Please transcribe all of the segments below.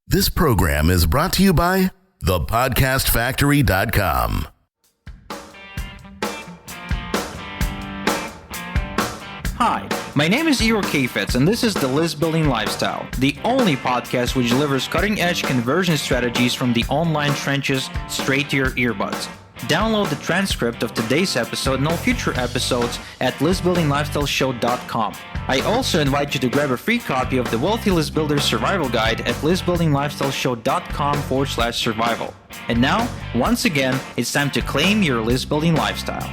This program is brought to you by thepodcastfactory.com. Hi, my name is Igor Kheifets, and this is the List Building Lifestyle, the only podcast which delivers cutting-edge conversion strategies from the online trenches straight to your earbuds. Download the transcript of today's episode and all future episodes at listbuildinglifestyleshow.com. I also invite you to grab a free copy of the Wealthy List Builder Survival Guide at listbuildinglifestyleshow.com/survival. And now, once again, it's time to claim your list building lifestyle.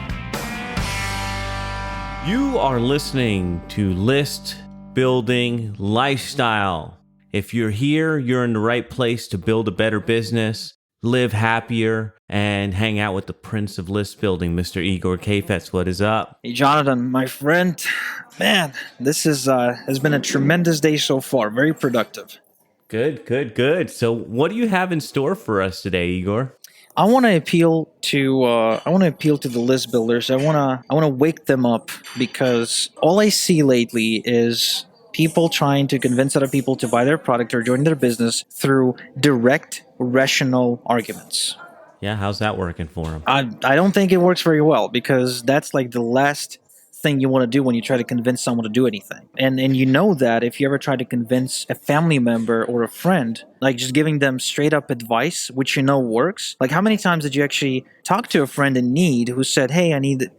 You are listening to List Building Lifestyle. If you're here, you're in the right place to build a better business, live happier, and hang out with the Prince of List Building, Mr. Igor Kheifets. What is up? Hey, Jonathan, my friend. Man, this has been a tremendous day so far. Very productive. Good. So what do you have in store for us today, Igor? I want to appeal to the list builders. I want to wake them up, because all I see lately is people trying to convince other people to buy their product or join their business through direct, rational arguments. Yeah, how's that working for them? I don't think it works very well, because that's like the last thing you want to do when you try to convince someone to do anything. And you know that if you ever try to convince a family member or a friend, like just giving them straight up advice, which you know works. Like, how many times did you actually talk to a friend in need who said, hey, I need,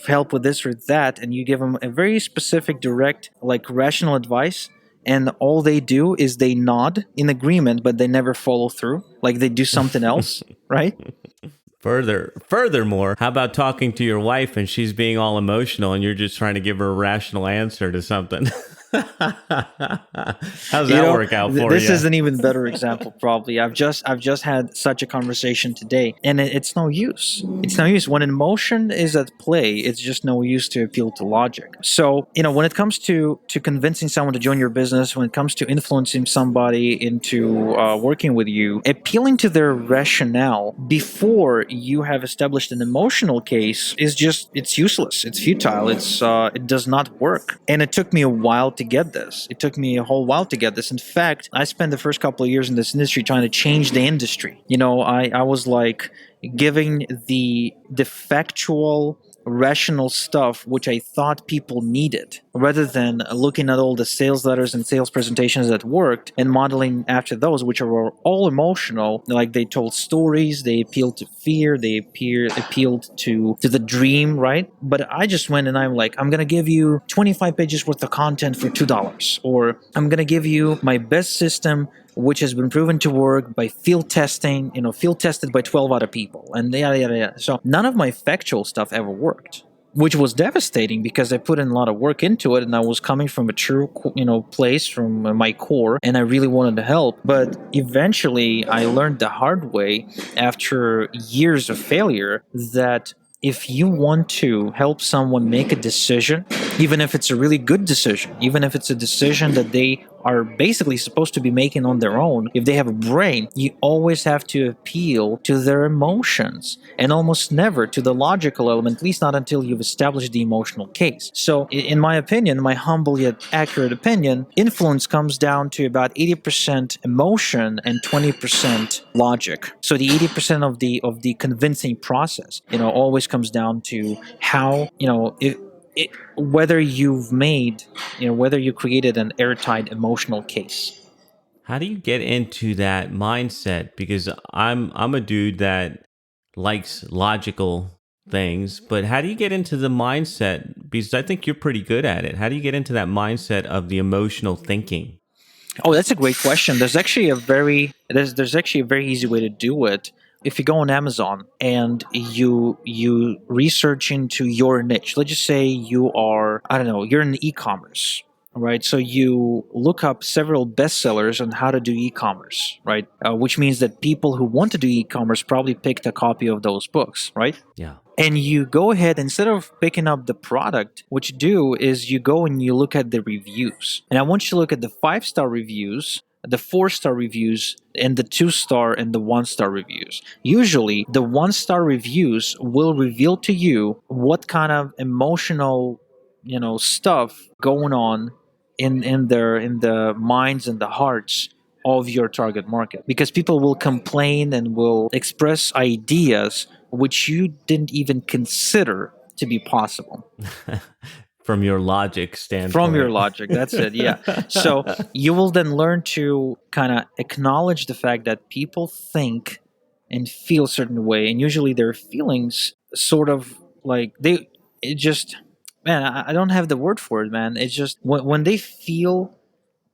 help with this or that, and you give them a very specific, direct, like rational advice, and all they do is they nod in agreement, but they never follow through. Like they do something else, right? Furthermore, how about talking to your wife and she's being all emotional and you're just trying to give her a rational answer to something? How's that work out for you? This is an even better example, probably. I've just had such a conversation today, and it's no use. It's no use. When emotion is at play, it's just no use to appeal to logic. So, when it comes to convincing someone to join your business, when it comes to influencing somebody into working with you, appealing to their rationale before you have established an emotional case it's useless. It's futile. It does not work. And it took me a while to get this. It took me a whole while to get this. In fact, I spent the first couple of years in this industry trying to change the industry. I was like giving the factual, rational stuff which I thought people needed, rather than looking at all the sales letters and sales presentations that worked and modeling after those, which were all emotional. Like, they told stories, they appealed to fear, they appealed to the dream, right? But I just went and I'm like, I'm gonna give you 25 pages worth of content for $2, or I'm gonna give you my best system, which has been proven to work by field testing, field tested by 12 other people, and yada. So none of my factual stuff ever worked, which was devastating, because I put in a lot of work into it, and I was coming from a true, place from my core, and I really wanted to help. But eventually I learned the hard way, after years of failure, that if you want to help someone make a decision, even if it's a really good decision, even if it's a decision that they are basically supposed to be making on their own, if they have a brain, you always have to appeal to their emotions, and almost never to the logical element, at least not until you've established the emotional case. So in my opinion, my humble yet accurate opinion, influence comes down to about 80% emotion and 20% logic. So the 80% of the convincing process, always comes down to how, whether you created an airtight emotional case. How do you get into that mindset? Because I'm a dude that likes logical things, but how do you get into the mindset? Because I think you're pretty good at it. How do you get into that mindset of the emotional thinking? Oh, that's a great question. There's actually a very easy way to do it. If you go on Amazon and you research into your niche, let's just say you're in e-commerce, right? So you look up several bestsellers on how to do e-commerce, right? Which means that people who want to do e-commerce probably picked a copy of those books, right? Yeah. And you go ahead, instead of picking up the product, what you do is you go and you look at the reviews. And I want you to look at the 5-star reviews, the 4-star reviews, and the 2-star and the 1-star reviews. Usually, the 1-star reviews will reveal to you what kind of emotional, stuff going on in the minds and the hearts of your target market, because people will complain and will express ideas which you didn't even consider to be possible. From your logic From your standpoint. logic, that's it. Yeah. So you will then learn to kind of acknowledge the fact that people think and feel a certain way, and usually their feelings sort of like they it just man, I don't have the word for it, man. It's just when they feel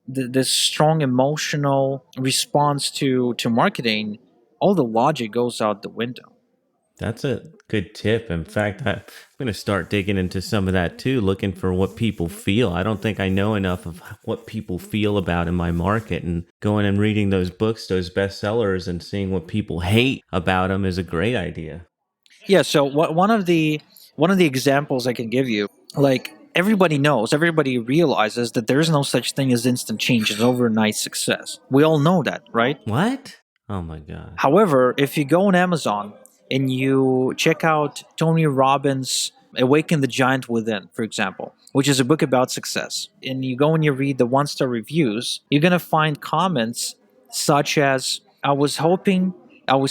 this strong emotional response to marketing, all the logic goes out the window. That's a good tip. In fact, I'm going to start digging into some of that too, looking for what people feel. I don't think I know enough of what people feel about in my market, and going and reading those books, those bestsellers, and seeing what people hate about them is a great idea. Yeah. So one of the examples I can give you, like everybody knows, everybody realizes that there is no such thing as instant change and overnight success. We all know that, right? What? Oh my God. However, if you go on Amazon and you check out Tony Robbins' Awaken the Giant Within, for example, which is a book about success, and you go and you read the one-star reviews, you're going to find comments such as, I was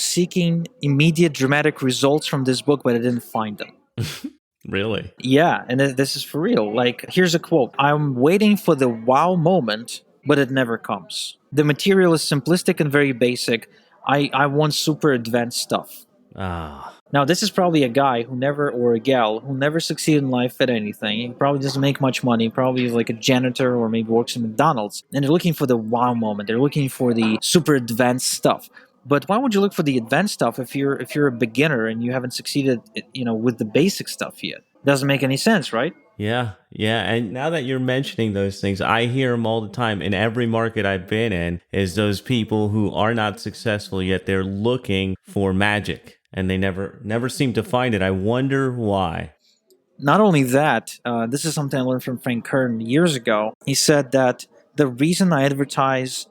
seeking immediate dramatic results from this book, but I didn't find them. Really? Yeah, and this is for real. Like, here's a quote: I'm waiting for the wow moment, but it never comes. The material is simplistic and very basic. I want super advanced stuff. Ah, Now, this is probably a guy who never, or a gal who never succeeded in life at anything. He probably doesn't make much money, probably is like a janitor or maybe works in McDonald's. And they're looking for the wow moment. They're looking for the super advanced stuff. But why would you look for the advanced stuff if you're a beginner and you haven't succeeded, with the basic stuff yet? Doesn't make any sense, right? yeah, yeah. And now that you're mentioning those things, I hear them all the time in every market I've been in. Is those people who are not successful yet they're looking for magic, and they never seem to find it. I wonder why. Not only that, this is something I learned from Frank Kern years ago. He said that the reason I advertise,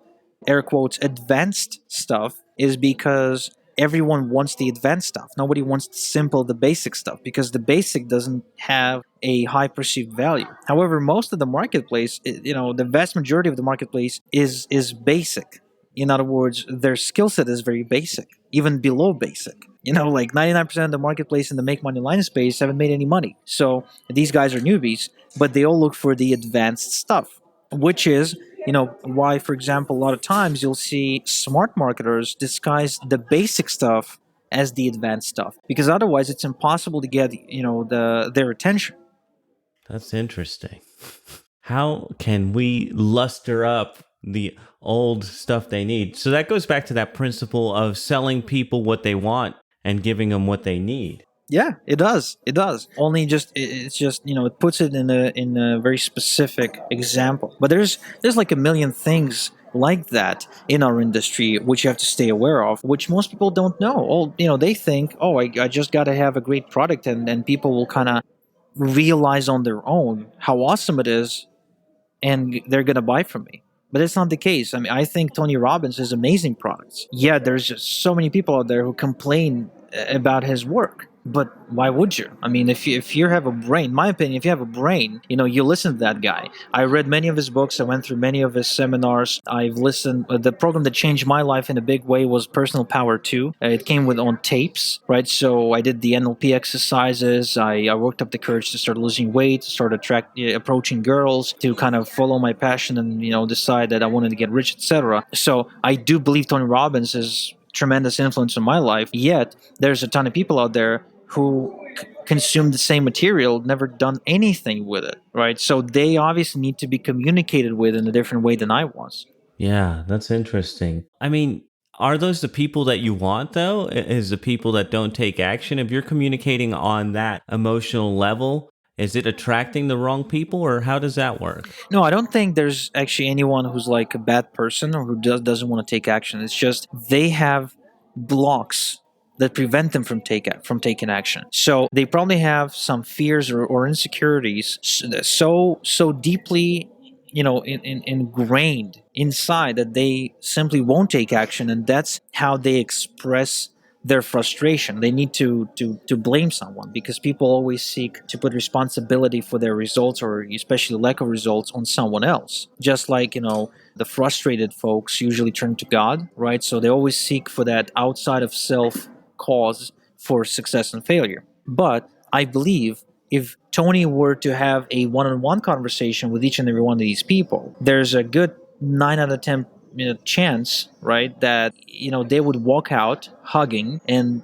air quotes, advanced stuff is because everyone wants the advanced stuff. Nobody wants the simple, the basic stuff, because the basic doesn't have a high perceived value. However, most of the marketplace, the vast majority of the marketplace is basic. In other words, their skill set is very basic, even below basic. Like 99% of the marketplace in the make money line space haven't made any money. So these guys are newbies, but they all look for the advanced stuff, which is, why, for example, a lot of times you'll see smart marketers disguise the basic stuff as the advanced stuff, because otherwise it's impossible to get, their attention. That's interesting. How can we luster up the old stuff they need? So that goes back to that principle of selling people what they want and giving them what they need. Yeah, it does. It does. Only it's just it puts it in a very specific example. But there's like a million things like that in our industry which you have to stay aware of, which most people don't know. They think, I just got to have a great product, and people will kind of realize on their own how awesome it is, and they're gonna buy from me. But it's not the case. I mean, I think Tony Robbins has amazing products. Yeah, there's just so many people out there who complain about his work. But why would you? I mean, if you have a brain, in my opinion, if you have a brain, you listen to that guy. I read many of his books. I went through many of his seminars. I've listened. The program that changed my life in a big way was Personal Power 2. It came on tapes, right? So I did the NLP exercises. I worked up the courage to start losing weight, to start approaching girls, to kind of follow my passion and, decide that I wanted to get rich, etc. So I do believe Tony Robbins is tremendous influence on my life. Yet there's a ton of people out there who consume the same material, never done anything with it, right? So they obviously need to be communicated with in a different way than I was. Yeah, that's interesting. I mean, are those the people that you want, though? Is the people that don't take action? If you're communicating on that emotional level, is it attracting the wrong people, or how does that work? No, I don't think there's actually anyone who's like a bad person or who doesn't want to take action. It's just they have blocks that prevent them from taking action. So they probably have some fears or insecurities so deeply, ingrained inside that they simply won't take action, and that's how they express their frustration. They need to blame someone, because people always seek to put responsibility for their results, or especially lack of results, on someone else. Just like, the frustrated folks usually turn to God, right? So they always seek for that outside of self cause for success and failure. But I believe if Tony were to have a one-on-one conversation with each and every one of these people, there's a good 9 out of 10 chance, right, that they would walk out hugging, and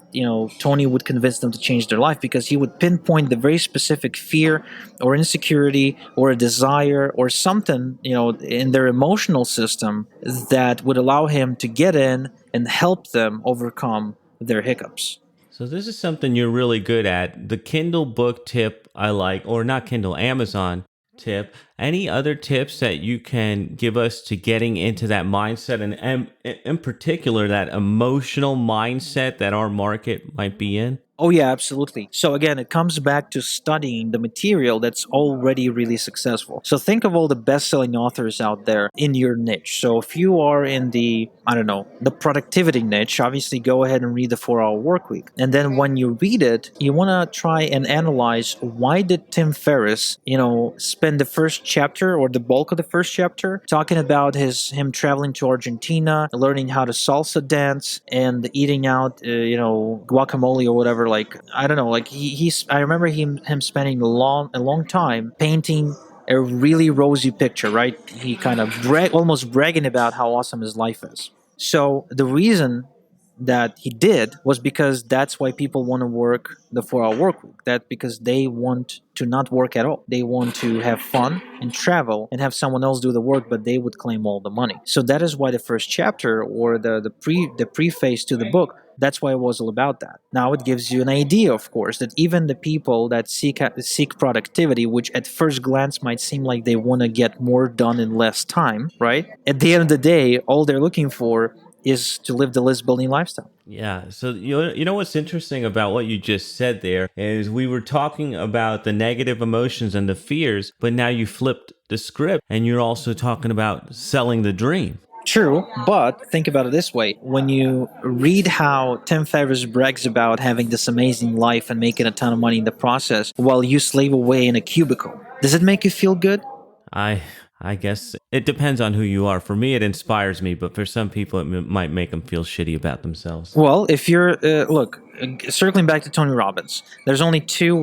Tony would convince them to change their life, because he would pinpoint the very specific fear or insecurity or a desire or something in their emotional system that would allow him to get in and help them overcome their hiccups. So this is something you're really good at. The Kindle book tip I like, or not Kindle, Amazon tip. Any other tips that you can give us to getting into that mindset, and in particular that emotional mindset that our market might be in? Oh, yeah, absolutely. So again, it comes back to studying the material that's already really successful. So think of all the best-selling authors out there in your niche. So if you are in the productivity niche, obviously go ahead and read the 4-Hour Work Week. And then when you read it, you want to try and analyze, why did Tim Ferriss, spend the first chapter or the bulk of the first chapter talking about him traveling to Argentina, learning how to salsa dance, and eating out, guacamole or whatever. Like, I don't know, like I remember him spending a long time painting a really rosy picture, right? He kind of almost bragging about how awesome his life is. So the reason that he did was because that's why people want to work the 4-hour work week. That because they want to not work at all. They want to have fun and travel and have someone else do the work, but they would claim all the money. So that is why the first chapter, or the preface to the book, that's why it was all about that. Now it gives you an idea, of course, that even the people that seek productivity, which at first glance might seem like they want to get more done in less time, right? At the end of the day, all they're looking for is to live the list building lifestyle. Yeah. So you know what's interesting about what you just said there is we were talking about the negative emotions and the fears, but now you flipped the script and you're also talking about selling the dream. True, but think about it this way. When you read how Tim Ferriss brags about having this amazing life and making a ton of money in the process while you slave away in a cubicle, does it make you feel good? I guess it depends on who you are. For me, it inspires me, but for some people, might make them feel shitty about themselves. Well, if you're circling back to Tony Robbins, there's only two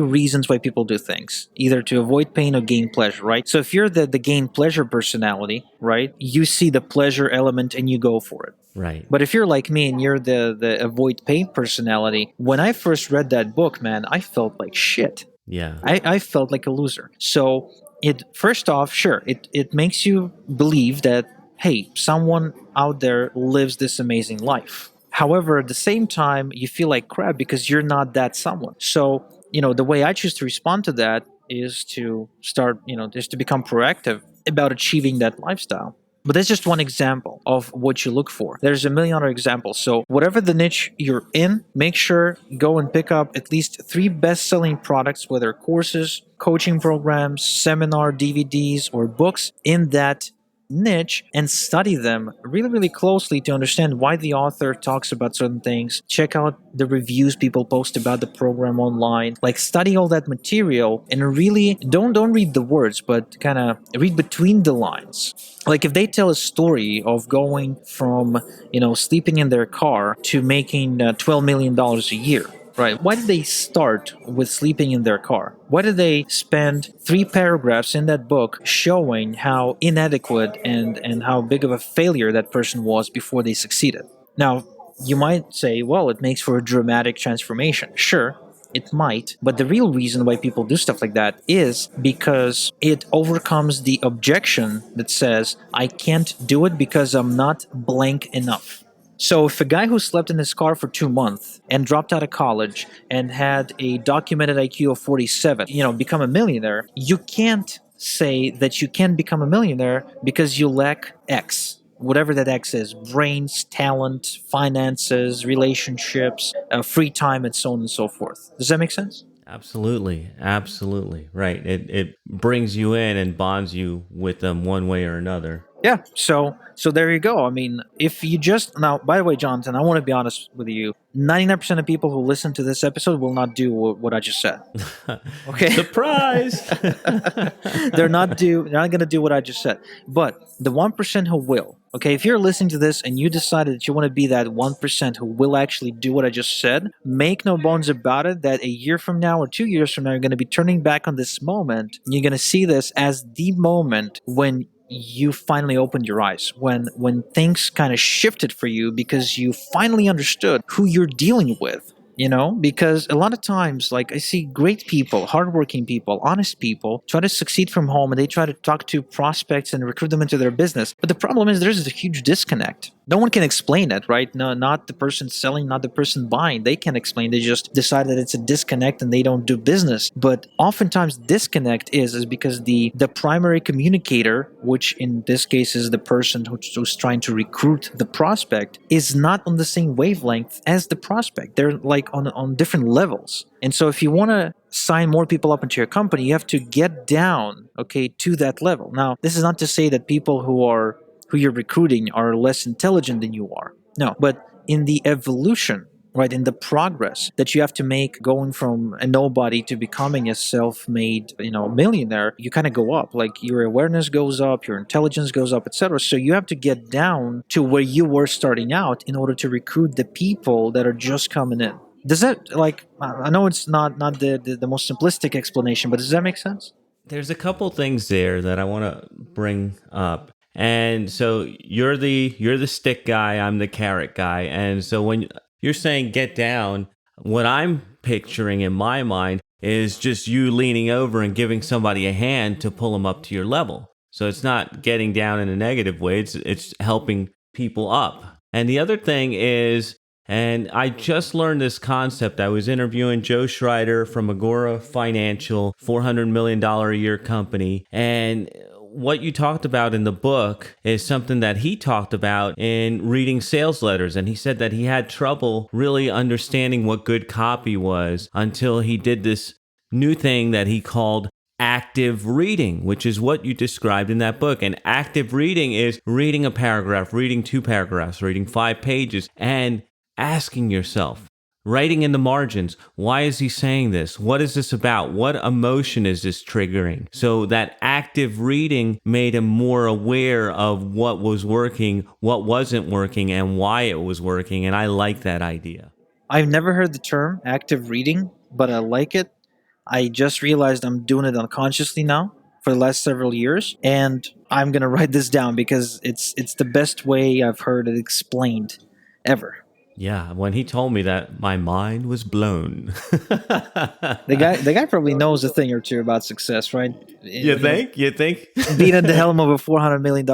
reasons why people do things: either to avoid pain or gain pleasure, right? So if you're the gain pleasure personality, right, you see the pleasure element and you go for it. Right. But if you're like me and you're the avoid pain personality, when I first read that book, man, I felt like shit. Yeah. I felt like a loser. So it first off, sure, it makes you believe that, hey, someone out there lives this amazing life. However, at the same time, you feel like crap because you're not that someone. So, the way I choose to respond to that is to start, just to become proactive about achieving that lifestyle. But that's just one example of what you look for. There's a million other examples. So whatever the niche you're in, make sure go and pick up at least 3 best-selling products, whether courses, coaching programs, seminar DVDs, or books in that niche, and study them really, really closely to understand why the author talks about certain things. Check out the reviews people post about the program online. Like, study all that material and really don't read the words, but kind of read between the lines. Like, if they tell a story of going from, sleeping in their car to making $12 million a year, right? Why did they start with sleeping in their car? Why did they spend 3 paragraphs in that book showing how inadequate and how big of a failure that person was before they succeeded? Now, you might say, well, it makes for a dramatic transformation. Sure, it might, but the real reason why people do stuff like that is because it overcomes the objection that says, I can't do it because I'm not blank enough. So if a guy who slept in his car for 2 months and dropped out of college and had a documented IQ of 47, become a millionaire, you can't say that you can become a millionaire because you lack X. Whatever that X is: brains, talent, finances, relationships, free time, and so on and so forth. Does that make sense? Absolutely. Absolutely. Right. It brings you in and bonds you with them one way or another. Yeah, so there you go. I mean, if you just now, by the way, Jonathan, I want to be honest with you. 99% of people who listen to this episode will not do what I just said. Okay, Surprise! they're not going to do what I just said. But the 1% who will, okay, if you're listening to this and you decided that you want to be that 1% who will actually do what I just said, make no bones about it that a year from now or 2 years from now, you're going to be turning back on this moment. And you're going to see this as the moment when you finally opened your eyes, when things kind of shifted for you because you finally understood who you're dealing with. Because a lot of times, like, I see great people, hardworking people, honest people try to succeed from home, and they try to talk to prospects and recruit them into their business. But the problem is there's a huge disconnect. No one can explain it, right? No, not the person selling, not the person buying. They can't explain. They just decide that it's a disconnect and they don't do business. But oftentimes disconnect is because the primary communicator, which in this case is the person who's trying to recruit the prospect, is not on the same wavelength as the prospect. They're like on different levels. And so if you want to sign more people up into your company, you have to get down, okay, to that level. Now, this is not to say that people who you're recruiting are less intelligent than you are. No, but in the evolution, right, in the progress that you have to make going from a nobody to becoming a self-made, millionaire, you kind of go up. Like your awareness goes up, your intelligence goes up, etc. So you have to get down to where you were starting out in order to recruit the people that are just coming in. Does that, like, I know it's not the most simplistic explanation, but does that make sense? There's a couple things there that I want to bring up. And so you're the stick guy, I'm the carrot guy. And so when you're saying get down, what I'm picturing in my mind is just you leaning over and giving somebody a hand to pull them up to your level. So it's not getting down in a negative way, it's helping people up. And the other thing is, and I just learned this concept. I was interviewing Joe Schreider from Agora Financial, $400 million a year company. And what you talked about in the book is something that he talked about in reading sales letters. And he said that he had trouble really understanding what good copy was until he did this new thing that he called active reading, which is what you described in that book. And active reading is reading a paragraph, reading 2 paragraphs, reading 5 pages, and asking yourself, writing in the margins, why is he saying this? What is this about? What emotion is this triggering? So that active reading made him more aware of what was working, what wasn't working, and why it was working. And I like that idea. I've never heard the term active reading, but I like it. I just realized I'm doing it unconsciously now for the last several years, and I'm going to write this down because it's the best way I've heard it explained ever. Yeah, when he told me that, my mind was blown. The guy probably knows a thing or two about success, right? You think? Being at the helm of a $400 million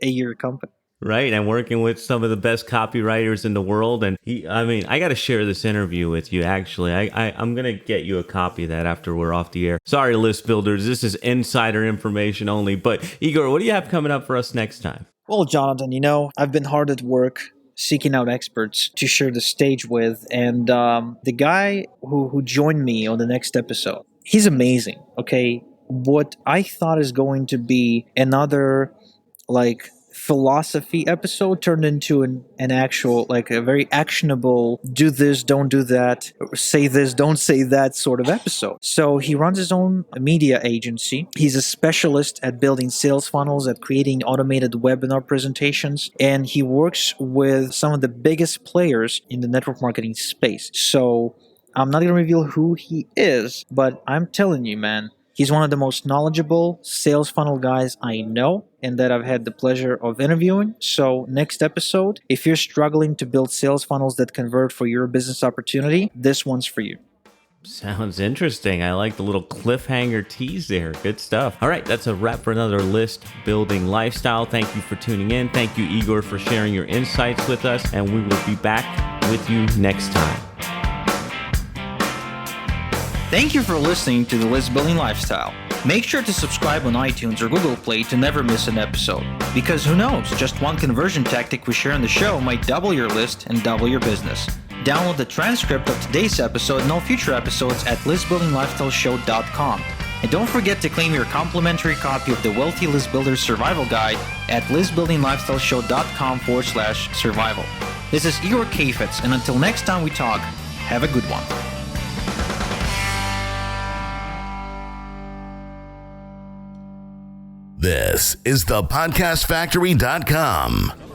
a year company. Right, and working with some of the best copywriters in the world. And I got to share this interview with you, actually. I'm going to get you a copy of that after we're off the air. Sorry, list builders, this is insider information only. But Igor, what do you have coming up for us next time? Well, Jonathan, I've been hard at work seeking out experts to share the stage with. And the guy who joined me on the next episode, he's amazing, okay? What I thought is going to be another, like, philosophy episode turned into an actual, like, a very actionable do this, don't do that, say this, don't say that sort of episode. So he runs his own media agency. He's a specialist at building sales funnels, at creating automated webinar presentations, and he works with some of the biggest players in the network marketing space. So I'm not going to reveal who he is, but I'm telling you, man, he's one of the most knowledgeable sales funnel guys I know and that I've had the pleasure of interviewing. So next episode, if you're struggling to build sales funnels that convert for your business opportunity, this one's for you. Sounds interesting. I like the little cliffhanger tease there. Good stuff. All right, that's a wrap for another List Building Lifestyle. Thank you for tuning in. Thank you, Igor, for sharing your insights with us. And we will be back with you next time. Thank you for listening to the List Building Lifestyle. Make sure to subscribe on iTunes or Google Play to never miss an episode. Because who knows, just one conversion tactic we share on the show might double your list and double your business. Download the transcript of today's episode and all future episodes at listbuildinglifestyleshow.com. And don't forget to claim your complimentary copy of the Wealthy List Builder Survival Guide at listbuildinglifestyleshow.com/survival. This is Igor Kheifets, and until next time we talk, have a good one. This is thepodcastfactory.com.